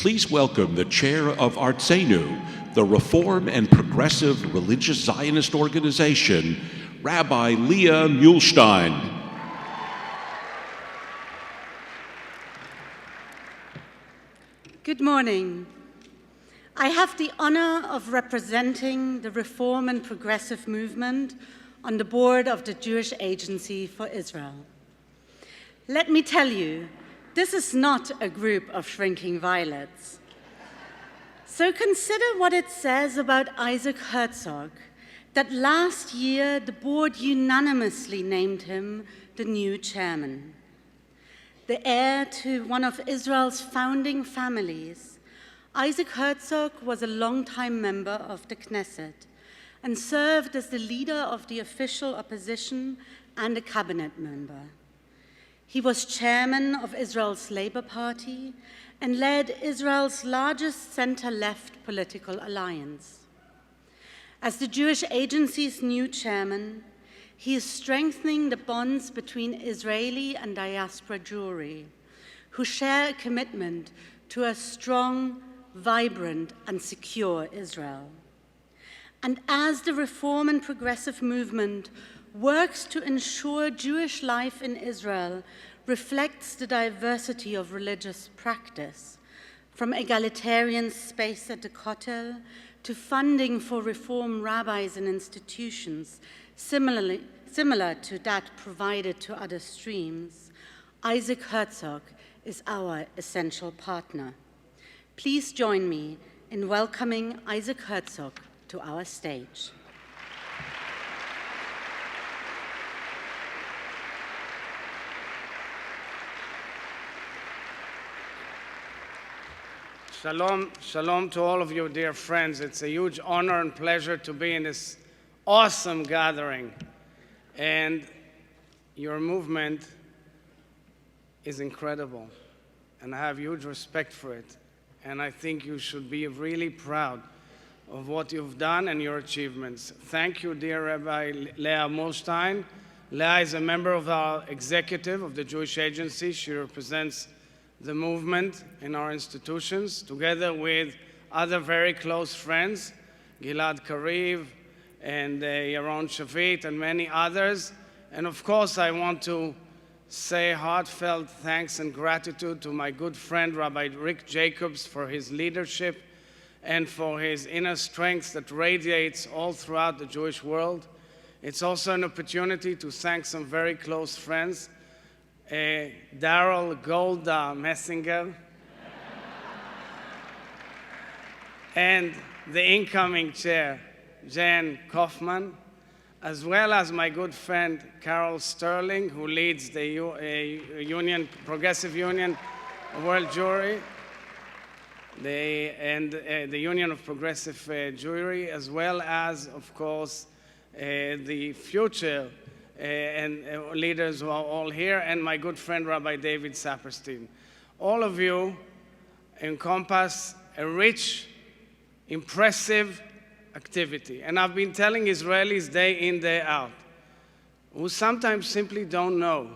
please welcome the chair of ARZA, the Reform and Progressive Religious Zionist Organization, Rabbi Leah Muhlstein. Good morning. I have the honor of representing the Reform and Progressive movement on the board of the Jewish Agency for Israel. Let me tell you, this is not a group of shrinking violets. So consider what it says about Isaac Herzog, that last year the board unanimously named him the new chairman. The heir to one of Israel's founding families, Isaac Herzog was a longtime member of the Knesset and served as the leader of the official opposition and a cabinet member. He was chairman of Israel's Labour Party and led Israel's largest center-left political alliance. As the Jewish Agency's new chairman, he is strengthening the bonds between Israeli and diaspora Jewry, who share a commitment to a strong, vibrant, and secure Israel. And as the Reform and Progressive movement works to ensure Jewish life in Israel reflects the diversity of religious practice, from egalitarian space at the Kotel to funding for reform rabbis and institutions, similar to that provided to other streams, Isaac Herzog is our essential partner. Please join me in welcoming Isaac Herzog to our stage. Shalom, shalom to all of you, dear friends. It's a huge honor and pleasure to be in this awesome gathering. And your movement is incredible, and I have huge respect for it. And I think you should be really proud of what you've done and your achievements. Thank you, dear Rabbi Leah Muhlstein. Leah is a member of our executive of the Jewish Agency. She represents the movement in our institutions, together with other very close friends, Gilad Kariv and Yaron Shavit and many others. And of course, I want to say heartfelt thanks and gratitude to my good friend, Rabbi Rick Jacobs, for his leadership and for his inner strength that radiates all throughout the Jewish world. It's also an opportunity to thank some very close friends, Daryl Golda Messinger, and the incoming chair, Jan Kaufman, as well as my good friend Carol Sterling, who leads the Progressive Union of World Jewry, the Union of Progressive Jewry, as well as, of course, the future and leaders who are all here, and my good friend Rabbi David Saperstein. All of you encompass a rich, impressive activity. And I've been telling Israelis day in, day out, who sometimes simply don't know.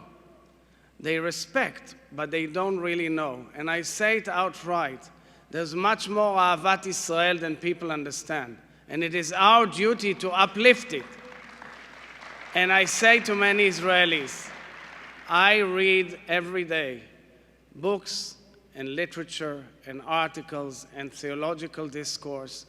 They respect, but they don't really know. And I say it outright, there's much more Ahavat Israel than people understand. And it is our duty to uplift it. And I say to many Israelis, I read every day books and literature and articles and theological discourse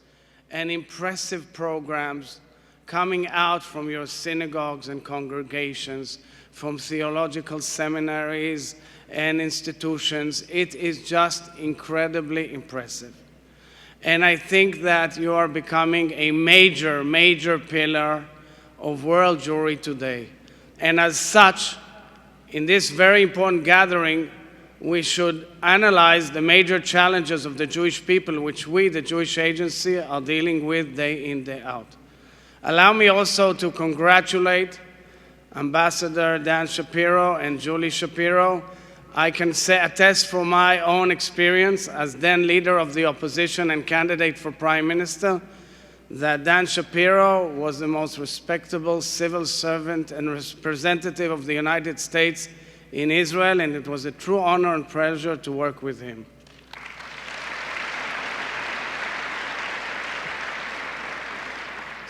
and impressive programs coming out from your synagogues and congregations, from theological seminaries and institutions. It is just incredibly impressive. And I think that you are becoming a major, major pillar of world Jewry today. And as such, in this very important gathering, we should analyze the major challenges of the Jewish people, which we, the Jewish Agency, are dealing with day in, day out. Allow me also to congratulate Ambassador Dan Shapiro and Julie Shapiro. I can attest from my own experience as then leader of the opposition and candidate for Prime Minister that Dan Shapiro was the most respectable civil servant and representative of the United States in Israel, and it was a true honor and pleasure to work with him.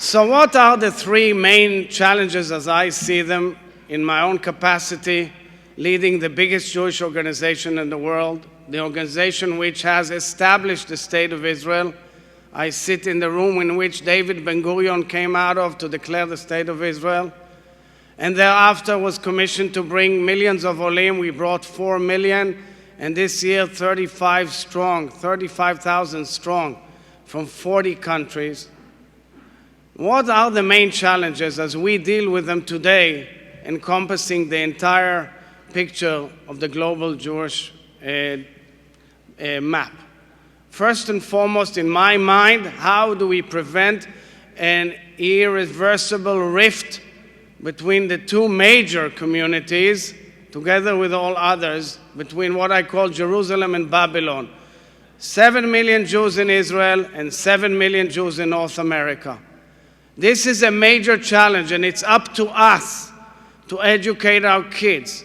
So what are the three main challenges as I see them in my own capacity, leading the biggest Jewish organization in the world, the organization which has established the State of Israel? I sit in the room in which David Ben-Gurion came out of to declare the State of Israel, and thereafter was commissioned to bring millions of Olim. We brought 4 million, and this year 35,000 strong from 40 countries. What are the main challenges as we deal with them today, encompassing the entire picture of the global Jewish map? First and foremost, in my mind, how do we prevent an irreversible rift between the two major communities, together with all others, between what I call Jerusalem and Babylon? 7 million Jews in Israel and 7 million Jews in North America. This is a major challenge, and it's up to us to educate our kids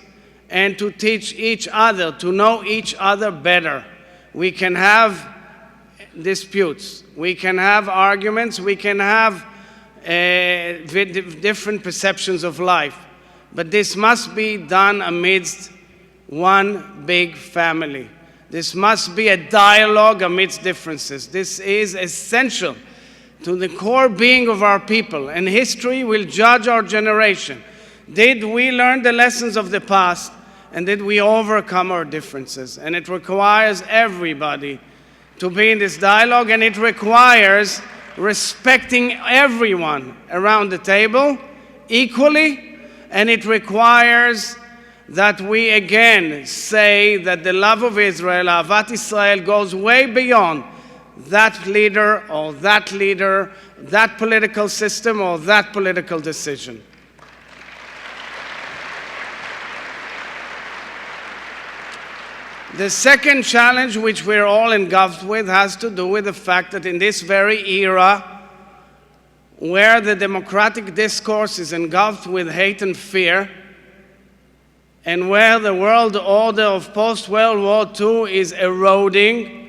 and to teach each other, to know each other better. We can have disputes, we can have arguments, we can have different perceptions of life, but this must be done amidst one big family. This must be a dialogue amidst differences. This is essential to the core being of our people, and history will judge our generation. Did we learn the lessons of the past, and did we overcome our differences? And it requires everybody to be in this dialogue, and it requires respecting everyone around the table equally, and it requires that we again say that the love of Israel, Ahavat Israel, goes way beyond that leader, that political system, or that political decision. The second challenge, which we're all engulfed with, has to do with the fact that in this very era, where the democratic discourse is engulfed with hate and fear, and where the world order of post-World War II is eroding,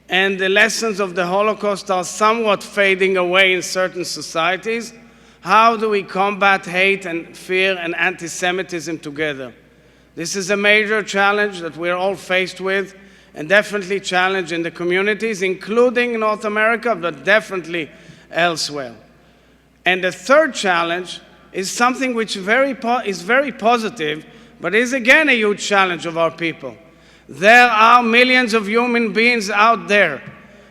and the lessons of the Holocaust are somewhat fading away in certain societies, how do we combat hate and fear and anti-Semitism together? This is a major challenge that we're all faced with, and definitely challenge in the communities, including North America, but definitely elsewhere. And the third challenge is something which is very positive, but is again a huge challenge of our people. There are millions of human beings out there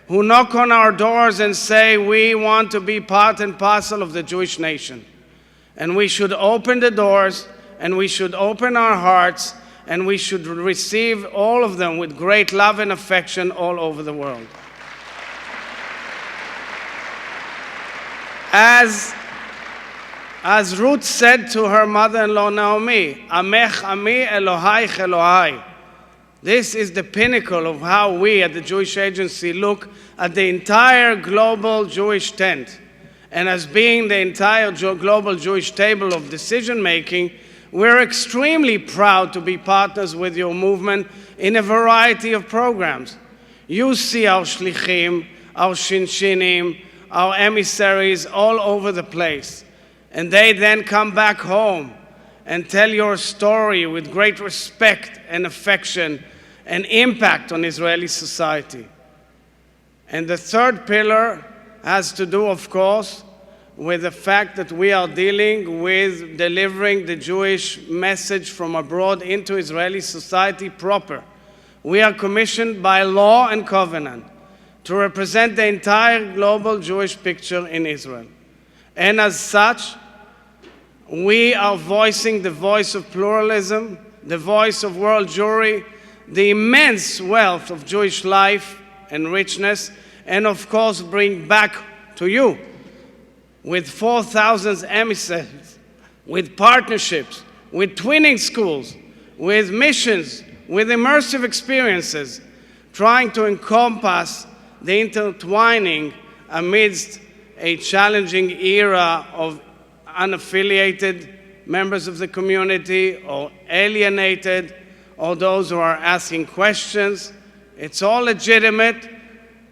who knock on our doors and say, we want to be part and parcel of the Jewish nation. And we should open the doors, and we should open our hearts, and we should receive all of them with great love and affection all over the world. As Ruth said to her mother-in-law Naomi, Amech ami, Elohai Elohai. This is the pinnacle of how we at the Jewish Agency look at the entire global Jewish tent. And as being the entire global Jewish table of decision-making, we're extremely proud to be partners with your movement in a variety of programs. You see our shlichim, our shinshinim, our emissaries all over the place. And they then come back home and tell your story with great respect and affection and impact on Israeli society. And the third pillar has to do, of course, with the fact that we are dealing with delivering the Jewish message from abroad into Israeli society proper. We are commissioned by law and covenant to represent the entire global Jewish picture in Israel. And as such, we are voicing the voice of pluralism, the voice of world Jewry, the immense wealth of Jewish life and richness, and of course bring back to you with 4,000 emissaries, with partnerships, with twinning schools, with missions, with immersive experiences, trying to encompass the intertwining amidst a challenging era of unaffiliated members of the community or alienated or those who are asking questions. It's all legitimate,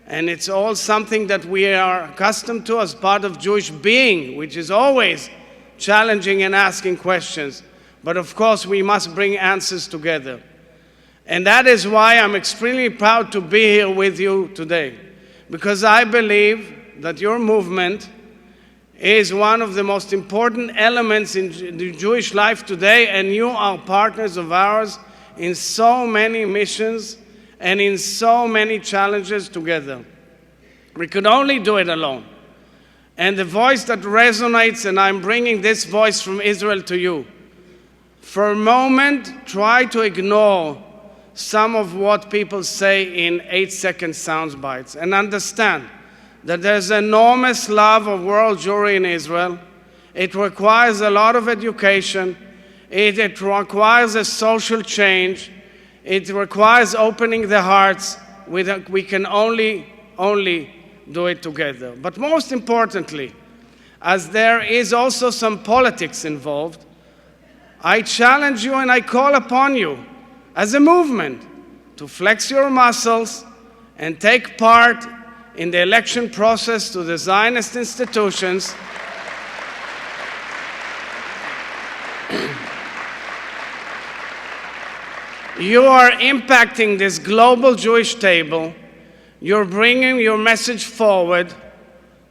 and it's all something that we are accustomed to as part of Jewish being, which is always challenging and asking questions. But of course, we must bring answers together. And that is why I'm extremely proud to be here with you today, because I believe that your movement is one of the most important elements in the Jewish life today, and you are partners of ours in so many missions and in so many challenges together. We could only do it alone. And the voice that resonates, and I'm bringing this voice from Israel to you, for a moment, try to ignore some of what people say in 8-second sound bites and understand that there's enormous love of world Jewry in Israel. It requires a lot of education. It requires a social change. It requires opening the hearts. We can only do it together. But most importantly, as there is also some politics involved, I challenge you and I call upon you as a movement to flex your muscles and take part in the election process to the Zionist institutions. You are impacting this global Jewish table. You're bringing your message forward.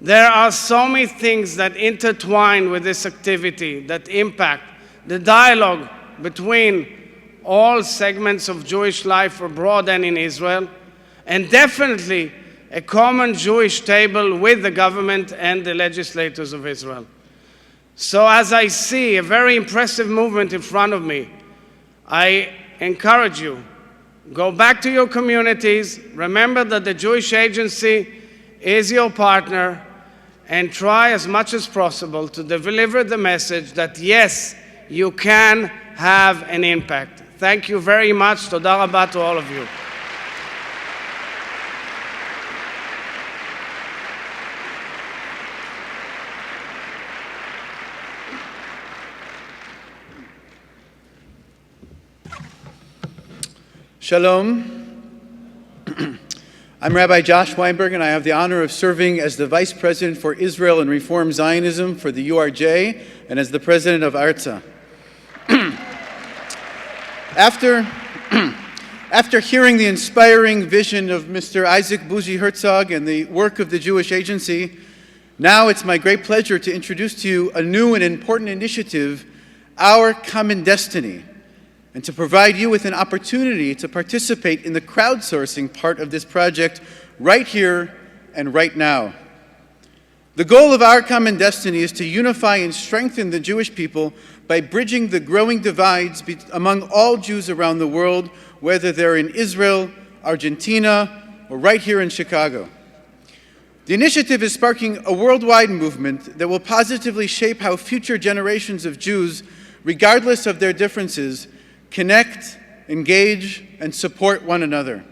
There are so many things that intertwine with this activity that impact the dialogue between all segments of Jewish life abroad and in Israel, and definitely a common Jewish table with the government and the legislators of Israel. So as I see a very impressive movement in front of me, I encourage you, go back to your communities, remember that the Jewish Agency is your partner, and try as much as possible to deliver the message that yes, you can have an impact. Thank you very much. Toda rabba to all of you. Shalom. I'm Rabbi Josh Weinberg, and I have the honor of serving as the Vice President for Israel and Reform Zionism for the URJ and as the President of ARZA. After hearing the inspiring vision of Mr. Isaac Bougie Herzog and the work of the Jewish Agency, now it's my great pleasure to introduce to you a new and important initiative, Our Common Destiny, and to provide you with an opportunity to participate in the crowdsourcing part of this project right here and right now. The goal of Our Common Destiny is to unify and strengthen the Jewish people by bridging the growing divides among all Jews around the world, whether they're in Israel, Argentina, or right here in Chicago. The initiative is sparking a worldwide movement that will positively shape how future generations of Jews, regardless of their differences, connect, engage, and support one another.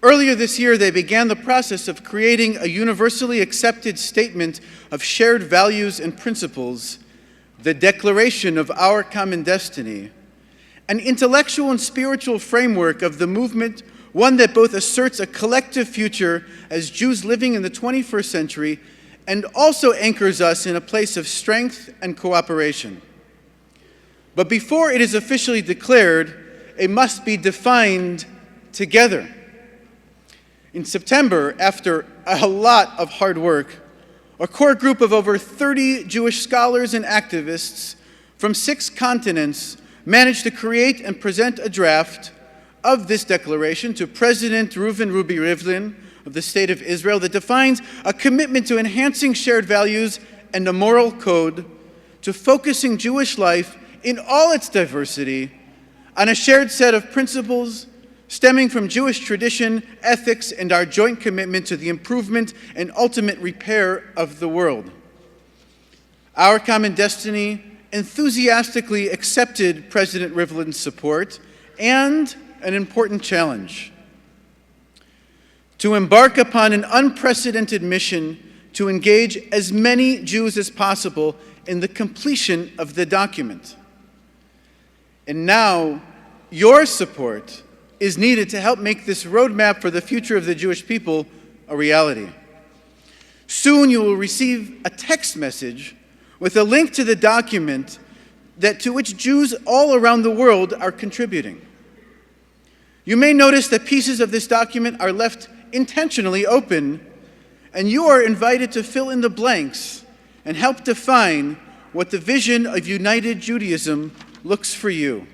Earlier this year, they began the process of creating a universally accepted statement of shared values and principles, the Declaration of Our Common Destiny, an intellectual and spiritual framework of the movement, one that both asserts a collective future as Jews living in the 21st century and also anchors us in a place of strength and cooperation. But before it is officially declared, it must be defined together. In September, after a lot of hard work, a core group of over 30 Jewish scholars and activists from 6 continents managed to create and present a draft of this declaration to President Reuven Ruby Rivlin of the State of Israel that defines a commitment to enhancing shared values and a moral code, to focusing Jewish life in all its diversity on a shared set of principles stemming from Jewish tradition, ethics, and our joint commitment to the improvement and ultimate repair of the world. Our Common Destiny enthusiastically accepted President Rivlin's support and an important challenge: to embark upon an unprecedented mission to engage as many Jews as possible in the completion of the document. And now, your support is needed to help make this roadmap for the future of the Jewish people a reality. Soon you will receive a text message with a link to the document to which Jews all around the world are contributing. You may notice that pieces of this document are left intentionally open, and you are invited to fill in the blanks and help define what the vision of united Judaism looks for you.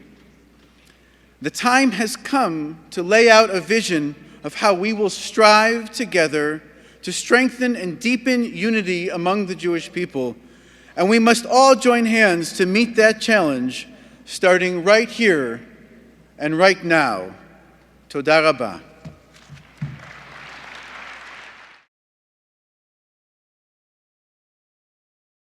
The time has come to lay out a vision of how we will strive together to strengthen and deepen unity among the Jewish people, and we must all join hands to meet that challenge, starting right here and right now. Toda Rabba.